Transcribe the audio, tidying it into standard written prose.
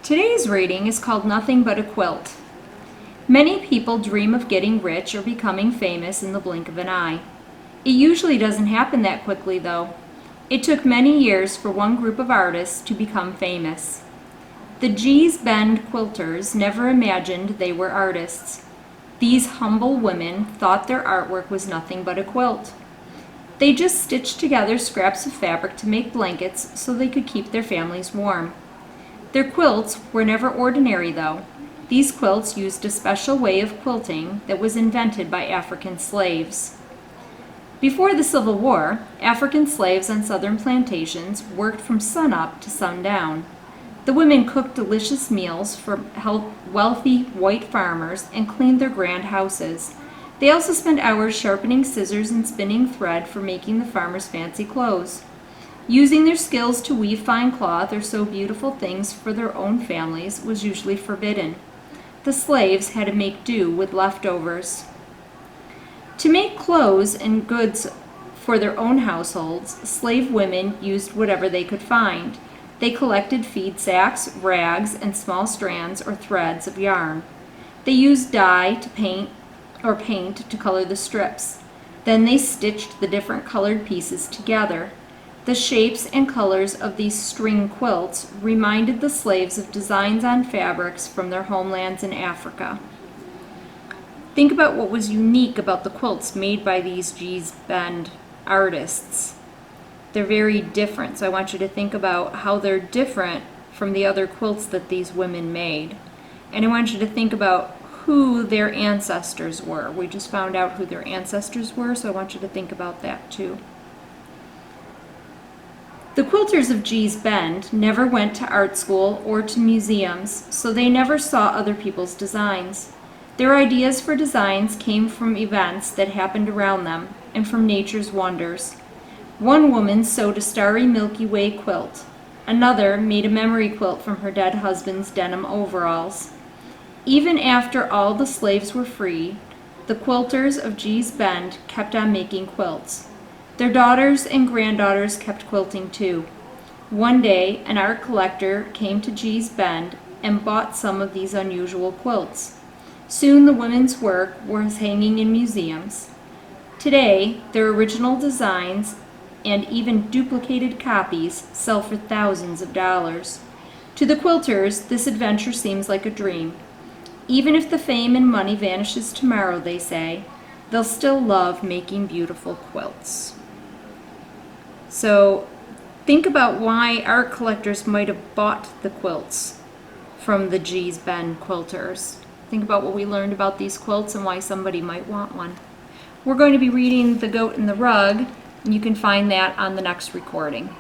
Today's reading is called Nothing But a Quilt. Many people dream of getting rich or becoming famous in the blink of an eye. It usually doesn't happen that quickly, though. It took many years for one group of artists to become famous. The Gee's Bend quilters never imagined they were artists. These humble women thought their artwork was nothing but a quilt. They just stitched together scraps of fabric to make blankets so they could keep their families warm. Their quilts were never ordinary, though. These quilts used a special way of quilting that was invented by African slaves. Before the Civil War, African slaves on southern plantations worked from sunup to sundown. The women cooked delicious meals for wealthy white farmers and cleaned their grand houses. They also spent hours sharpening scissors and spinning thread for making the farmers' fancy clothes. Using their skills to weave fine cloth or sew beautiful things for their own families was usually forbidden. The slaves had to make do with leftovers. To make clothes and goods for their own households, slave women used whatever they could find. They collected feed sacks, rags, and small strands or threads of yarn. They used dye to paint to color the strips. Then they stitched the different colored pieces together. The shapes and colors of these string quilts reminded the slaves of designs on fabrics from their homelands in Africa. Think about what was unique about the quilts made by these Gee's Bend artists. They're very different, so I want you to think about how they're different from the other quilts that these women made. And I want you to think about who their ancestors were. We just found out who their ancestors were, so I want you to think about that too. The quilters of Gee's Bend never went to art school or to museums, so they never saw other people's designs. Their ideas for designs came from events that happened around them and from nature's wonders. One woman sewed a starry Milky Way quilt. Another made a memory quilt from her dead husband's denim overalls. Even after all the slaves were free, the quilters of Gee's Bend kept on making quilts. Their daughters and granddaughters kept quilting too. One day, an art collector came to Gee's Bend and bought some of these unusual quilts. Soon the women's work was hanging in museums. Today, their original designs and even duplicated copies sell for thousands of dollars. To the quilters, this adventure seems like a dream. Even if the fame and money vanishes tomorrow, they say, they'll still love making beautiful quilts. So think about why art collectors might have bought the quilts from the Gee's Bend quilters. Think about what we learned about these quilts and why somebody might want one. We're going to be reading The Goat and the Rug, and you can find that on the next recording.